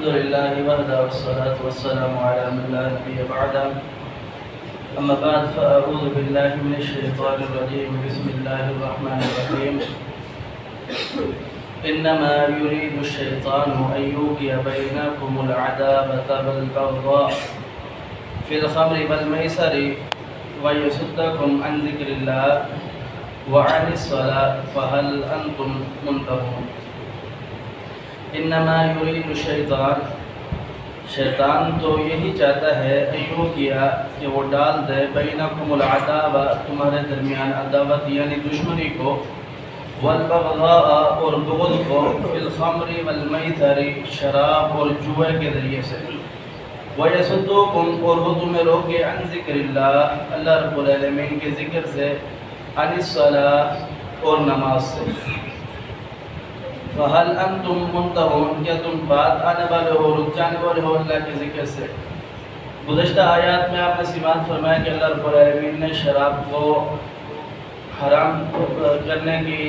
الحمد لله وحده والصلاة والسلام على من لا نبي بعده أما بعد فأعوذ بالله من الشيطان الرجيم بسم الله الرحمن الرحيم إنما يريد الشيطان أن يوقع بينكم العداوة والبغضاء في الخمر والميسر ويصدكم عن ذكر الله وعن الصلاة فهل أنتم منتهون انما یرید الشیطان شیطان تو یہی چاہتا ہے ایو کیا کہ وہ ڈال دے بینکم العداوہ تمہارے درمیان عداوت یعنی دشمنی کو والبغضاء اور بغض کو فی الخمر والمیسر شراب اور جوئے کے ذریعے سے ویصدوکم اور وہ تمہیں روکے عن ذکر اللہ اللہ رب العالمین کے ذکر سے عن الصلاة اور نماز سے فَهَلْ أَنْتُمْ مُنْتَهُونَ کیا تم بات آنے والے ہو رک جانے والے ہو اللہ کے ذکر سے۔ گزشتہ آیات میں آپ نے سماعت فرمایا کہ اللہ رب العالمین نے شراب کو حرام کرنے کی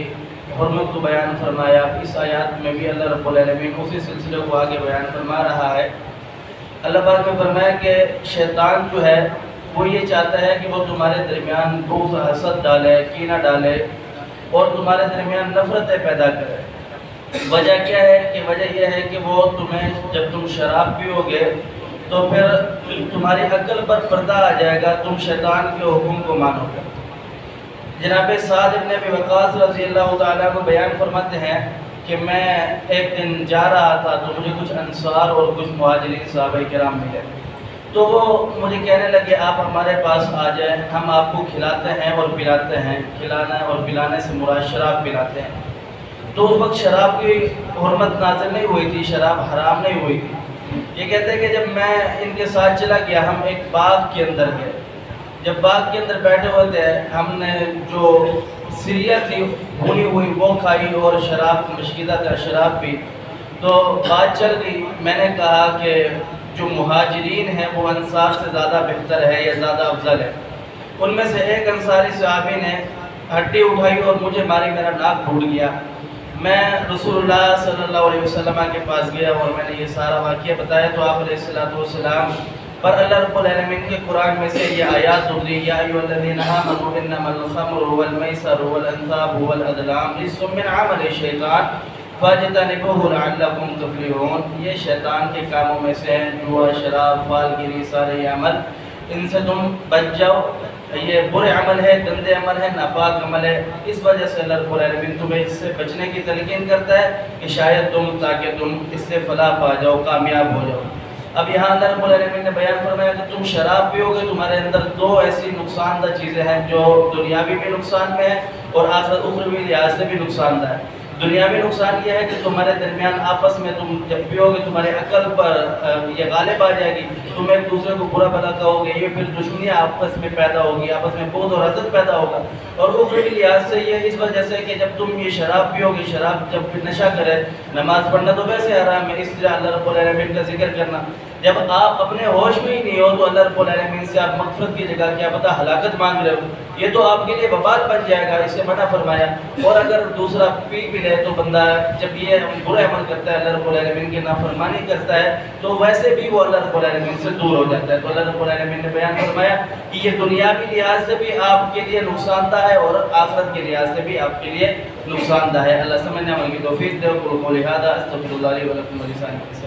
حرمت کو بیان فرمایا۔ اس آیات میں بھی اللہ رب العالمین اسی سلسلے کو آگے بیان فرما رہا ہے۔ اللہ پاک نے فرمایا کہ شیطان جو ہے وہ یہ چاہتا ہے کہ وہ تمہارے درمیان بغض حسد ڈالے، کینہ ڈالے اور تمہارے درمیان نفرتیں پیدا کرے۔ وجہ کیا ہے کہ وجہ یہ ہے کہ وہ تمہیں جب تم شراب پیو گے تو پھر تمہاری عقل پر پردہ آ جائے گا، تم شیطان کے حکم کو مانو گے۔ جناب سعد بن ابی وقاص رضی اللہ تعالیٰ کو بیان فرماتے ہیں کہ میں ایک دن جا رہا تھا تو مجھے کچھ انصار اور کچھ مہاجرین صحابہ کرام ملے، تو وہ مجھے کہنے لگے آپ ہمارے پاس آ جائیں، ہم آپ کو کھلاتے ہیں اور پلاتے ہیں۔ کھلانا اور پلانے سے مراد شراب پلاتے ہیں۔ تو اس وقت شراب کی حرمت نازل نہیں ہوئی تھی، شراب حرام نہیں ہوئی تھی۔ یہ کہتے ہیں کہ جب میں ان کے ساتھ چلا گیا، ہم ایک باغ کے اندر گئے۔ جب باغ کے اندر بیٹھے ہوئے تھے، ہم نے جو سریا تھی بھونی ہوئی وہ کھائی اور شراب مشکیدہ تھا شراب پی۔ تو بات چل گئی، میں نے کہا کہ جو مہاجرین ہیں وہ انصار سے زیادہ بہتر ہے یا زیادہ افضل ہے۔ ان میں سے ایک انصاری صحابی نے ہڈی اٹھائی اور مجھے ماری، میرا ناک پھوٹ گیا۔ میں رسول اللہ صلی اللہ علیہ وسلم کے پاس گیا اور میں نے یہ سارا واقعہ بتایا تو آپ علیہ السلام پر اللہ رب العالمین کے قرآن میں سے یہ آیات اتری، یا ایھا الذین آمنوا انما الخمر والمیسر والانصاب والازلام رجس من عمل الشیطان فاجتنبوہ لعلکم تفلحون۔ یہ شیطان کے کاموں میں سے ہیں، جوا، شراب، فال گیری، سارے عمل، ان سے تم بچ جاؤ۔ یہ برے عمل ہے، گندے عمل ہے، ناپاک عمل ہے۔ اس وجہ سے اللہ رب العالمین تمہیں اس سے بچنے کی تلقین کرتا ہے کہ شاید تاکہ تم اس سے فلاح پا جاؤ، کامیاب ہو جاؤ۔ اب یہاں اللہ رب العالمین نے بیان فرمایا کہ تم شراب پیو گے، تمہارے اندر دو ایسی نقصان دہ چیزیں ہیں جو دنیاوی بھی نقصان میں ہے اور آخرت اخروی لحاظ سے بھی نقصان دہ ہے۔ دنیاوی نقصان یہ ہے کہ تمہارے درمیان آپس میں تم جب پیو گے تمہارے عقل پر یہ غالب آ جائے گی، تم ایک دوسرے کو برا بھلا کہو گے، یہ پھر دشمنیاں آپس میں پیدا ہوگی، آپس میں بغض اور حسد پیدا ہوگا۔ اور اخروی لحاظ سے یہ اس وجہ سے کہ جب تم یہ شراب پیو گے، شراب جب نشہ کرے، نماز پڑھنا تو ویسے حرام ہے، اس لیے اللہ رب العالمین کا ذکر کرنا۔ جب آپ اپنے ہوش میں ہی نہیں ہو تو اللہ رب العالمین سے آپ مغفرت کی جگہ کیا پتہ ہلاکت مانگ رہے ہو، یہ تو آپ کے لیے وبال بن جائے گا، اسے منع فرمایا۔ اور اگر دوسرا پی بھی لے تو بندہ جب یہ برے عمل کرتا ہے، اللہ رب العالمین کی نافرمانی کرتا ہے، تو ویسے بھی وہ اللہ رب العالمین سے دور ہو جاتا ہے۔ تو اللہ رب العالمین نے بیان فرمایا کہ یہ دنیاوی لحاظ سے بھی آپ کے لیے نقصان دہ ہے اور آخرت کے لحاظ سے بھی آپ کے لیے نقصان دہ ہے۔ اللہ سمجھنے والے کی توفیق دے۔ قولوا قولی ھذا استغفر اللہ لی ولکم ولسائر